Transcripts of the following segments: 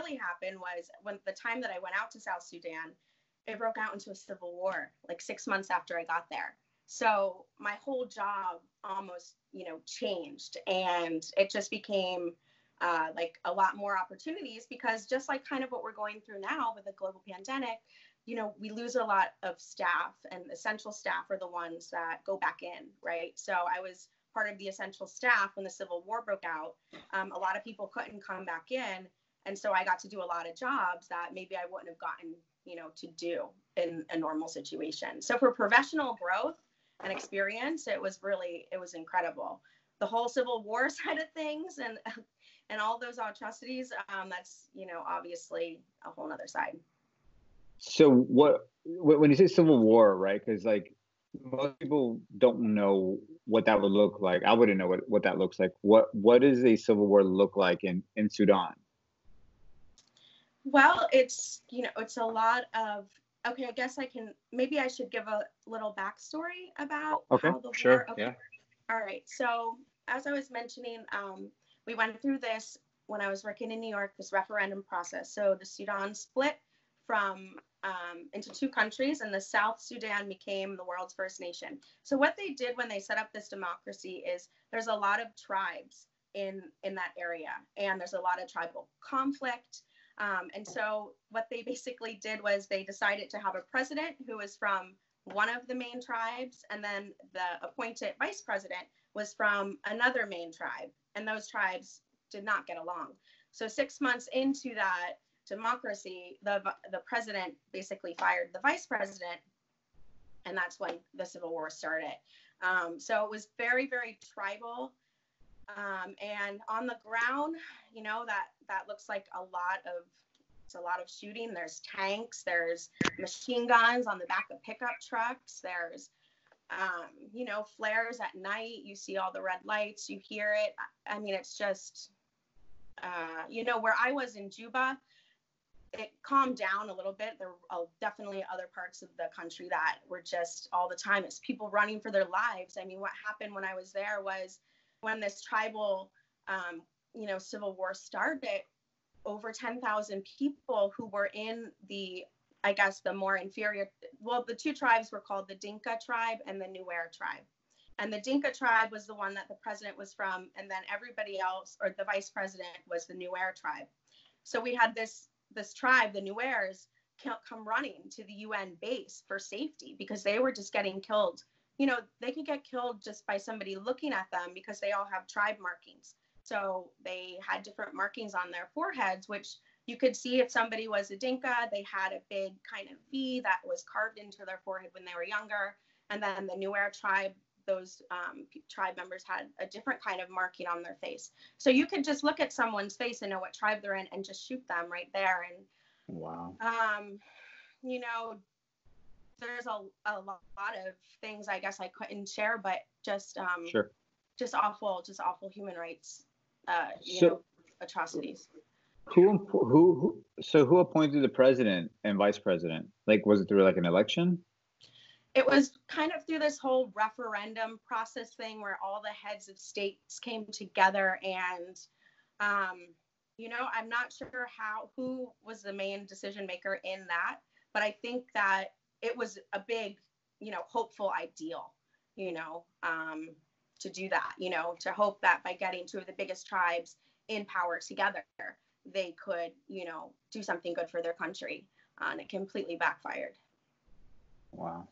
really happened was when the time that I went out to South Sudan, it broke out into a civil war like 6 months after I got there. So my whole job almost, changed, and it just became like a lot more opportunities, because just like kind of what we're going through now with the global pandemic, we lose a lot of staff, and essential staff are the ones that go back in, right? So I was part of the essential staff when the Civil War broke out. A lot of people couldn't come back in, and so I got to do a lot of jobs that maybe I wouldn't have gotten, to do in a normal situation. So for professional growth and experience, it was incredible. The whole Civil War side of things and all those atrocities, that's, obviously a whole nother side. So when you say Civil War, right? Because like most people don't know what that would look like. I wouldn't know what that looks like. What does a Civil War look like in Sudan? Well, it's a lot of, okay, I guess maybe I should give a little backstory about how the sure, war. Okay. Yeah. All right. So as I was mentioning, we went through this when I was working in New York, this referendum process. So the Sudan split from into two countries, and the South Sudan became the world's first nation. So what they did when they set up this democracy is there's a lot of tribes in that area, and there's a lot of tribal conflict. And so what they basically did was they decided to have a president who was from one of the main tribes, and then the appointed vice president was from another main tribe, and those tribes did not get along. So 6 months into that democracy, the president basically fired the vice president, and that's when the Civil War started. So it was very, very tribal. And on the ground, that looks like it's a lot of shooting. There's tanks, there's machine guns on the back of pickup trucks. There's, flares at night. You see all the red lights, you hear it. I mean, it's just, where I was in Juba, it calmed down a little bit. There were definitely other parts of the country that were just all the time. It's people running for their lives. I mean, what happened when I was there was when this tribal, Civil War started, over 10,000 people who were in the more inferior, the two tribes were called the Dinka tribe and the Nuer tribe. And the Dinka tribe was the one that the president was from, and then everybody else, or the vice president, was the Nuer tribe. So we had this tribe, the Nuers, come running to the UN base for safety, because they were just getting killed. They could get killed just by somebody looking at them, because they all have tribe markings. So they had different markings on their foreheads, which you could see if somebody was a Dinka. They had a big kind of V that was carved into their forehead when they were younger. And then the Nuer tribe, those tribe members had a different kind of marking on their face. So you could just look at someone's face and know what tribe they're in and just shoot them right there. And wow. There's a lot of things I guess I couldn't share, but just sure. just awful human rights atrocities. Who appointed the president and vice president? Like, was it through like an election? It was kind of through this whole referendum process thing where all the heads of states came together, and I'm not sure who was the main decision maker in that, but I think that it was a big, hopeful ideal, to do that, to hope that by getting two of the biggest tribes in power together, they could, do something good for their country. And it completely backfired. Wow.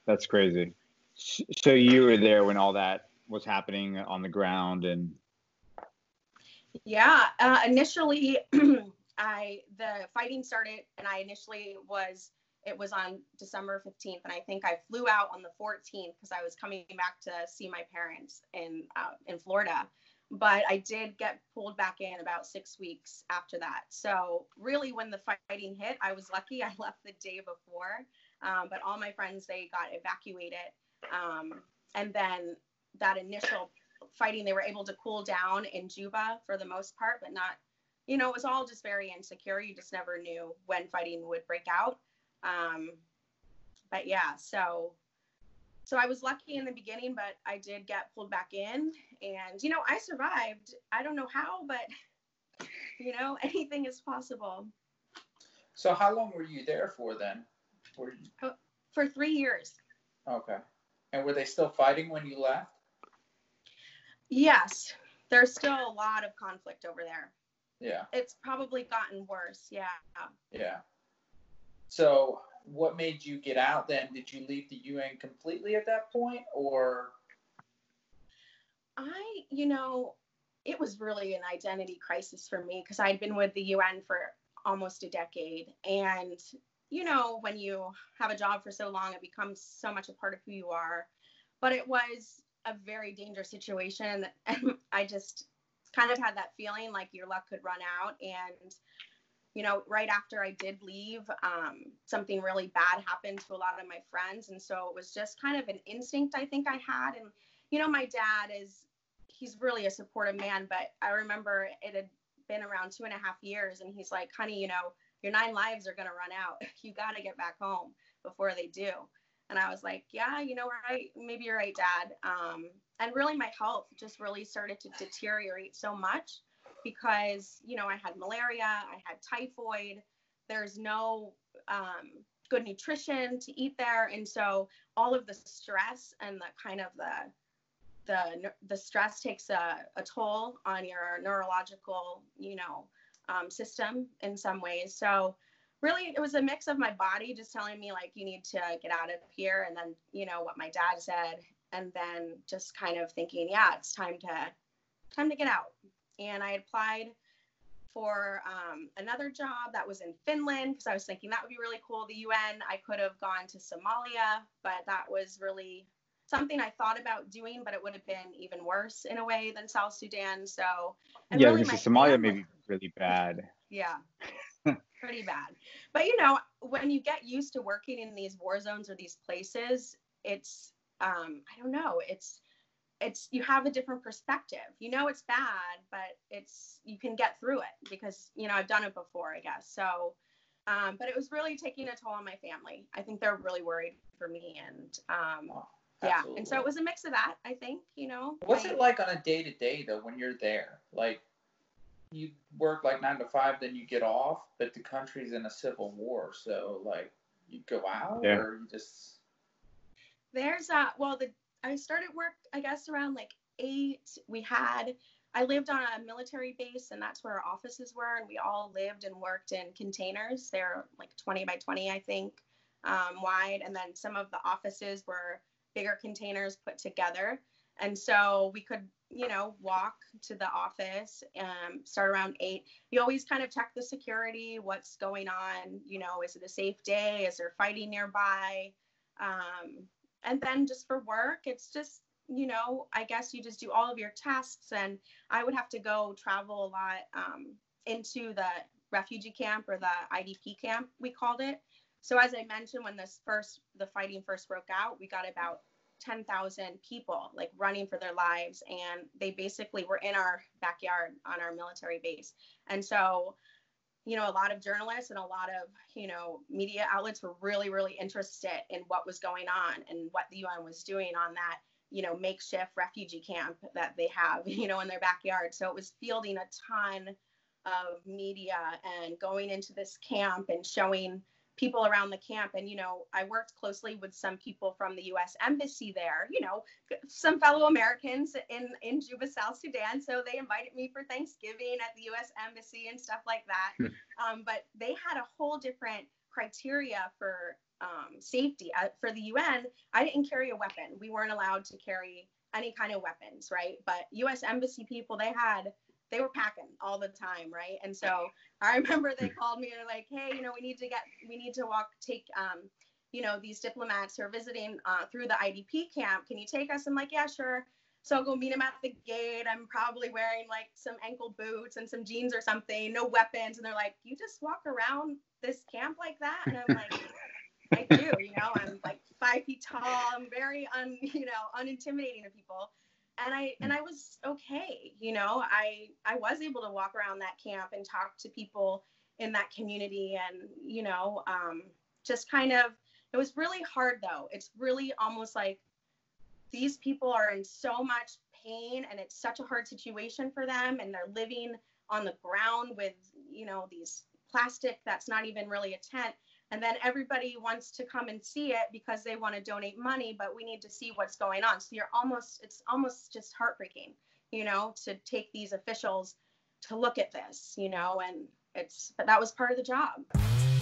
That's crazy. So you were there when all that was happening on the ground, and yeah, initially the fighting started, and it was on December 15th, and I think I flew out on the 14th because I was coming back to see my parents in Florida. But I did get pulled back in about 6 weeks after that. So really, when the fighting hit, I was lucky. I left the day before, but all my friends, they got evacuated. And then that initial fighting, they were able to cool down in Juba for the most part, but not, it was all just very insecure. You just never knew when fighting would break out. But yeah, so I was lucky in the beginning, but I did get pulled back in, and, I survived. I don't know how, but anything is possible. So how long were you there for then? For 3 years. Okay. And were they still fighting when you left? Yes. There's still a lot of conflict over there. Yeah. It's probably gotten worse. Yeah. Yeah. So what made you get out then? Did you leave the UN completely at that point, or? It was really an identity crisis for me because I'd been with the UN for almost a decade. And, when you have a job for so long, it becomes so much a part of who you are. But it was a very dangerous situation. And I just kind of had that feeling like your luck could run out. And, right after I did leave, something really bad happened to a lot of my friends. And so it was just kind of an instinct I think I had. And, my dad he's really a supportive man, but I remember it had been around 2.5 years and he's like, honey, your 9 lives are going to run out. You got to get back home before they do. And I was like, yeah, right. Maybe you're right, Dad. And really my health just really started to deteriorate so much because, I had malaria, I had typhoid. There's no good nutrition to eat there. And so all of the stress and the kind of the stress takes a toll on your neurological, system in some ways. So really it was a mix of my body just telling me like, you need to get out of here. And then, what my dad said, and then just kind of thinking, yeah, it's time to get out. And I applied for another job that was in Finland because I was thinking that would be really cool. The UN, I could have gone to Somalia, but that was really something I thought about doing, but it would have been even worse in a way than South Sudan. So, and yeah, really because Somalia may be really bad. Yeah, pretty bad. But when you get used to working in these war zones or these places, it's I don't know, it's you have a different perspective. It's bad, but you can get through it because I've done it before, I guess. So, but it was really taking a toll on my family. I think they're really worried for me, and yeah, and so it was a mix of that, I think, What's it like on a day-to-day, though, when you're there? Like, you work like 9 to 5, then you get off, but the country's in a civil war, so, like, you go out, or you just... There's, I started work, I guess, around, like, 8. I lived on a military base, and that's where our offices were, and we all lived and worked in containers. They're, like, 20 by 20, I think, wide, and then some of the offices were bigger containers put together. And so we could, walk to the office, start around 8. You always kind of check the security, what's going on, is it a safe day? Is there fighting nearby? And then just for work, it's just, I guess you just do all of your tasks. And I would have to go travel a lot into the refugee camp or the IDP camp, we called it. So as I mentioned, when the fighting first broke out, we got about 10,000 people like running for their lives, and they basically were in our backyard on our military base. And so, a lot of journalists and a lot of, media outlets were really, really interested in what was going on and what the UN was doing on that, makeshift refugee camp that they have, in their backyard. So it was fielding a ton of media and going into this camp and showing people around the camp. And, I worked closely with some people from the U.S. Embassy there, some fellow Americans in Juba, South Sudan. So they invited me for Thanksgiving at the U.S. Embassy and stuff like that. But they had a whole different criteria for safety. For the UN, I didn't carry a weapon. We weren't allowed to carry any kind of weapons, right? But U.S. Embassy people, they were packing all the time, right? And so I remember they called me and they're like, hey, we need to take, these diplomats who are visiting through the IDP camp. Can you take us? I'm like, yeah, sure. So I'll go meet them at the gate. I'm probably wearing like some ankle boots and some jeans or something, no weapons. And they're like, you just walk around this camp like that? And I'm like, I do, I'm like 5 feet tall. I'm very, unintimidating to people. And I was okay, I was able to walk around that camp and talk to people in that community, and, just kind of, it was really hard though. It's really almost like these people are in so much pain and it's such a hard situation for them, and they're living on the ground with, you know, these plastic that's not even really a tent. And then everybody wants to come and see it because they want to donate money, but we need to see what's going on. So it's almost just heartbreaking, you know, to take these officials to look at this, you know, and but that was part of the job.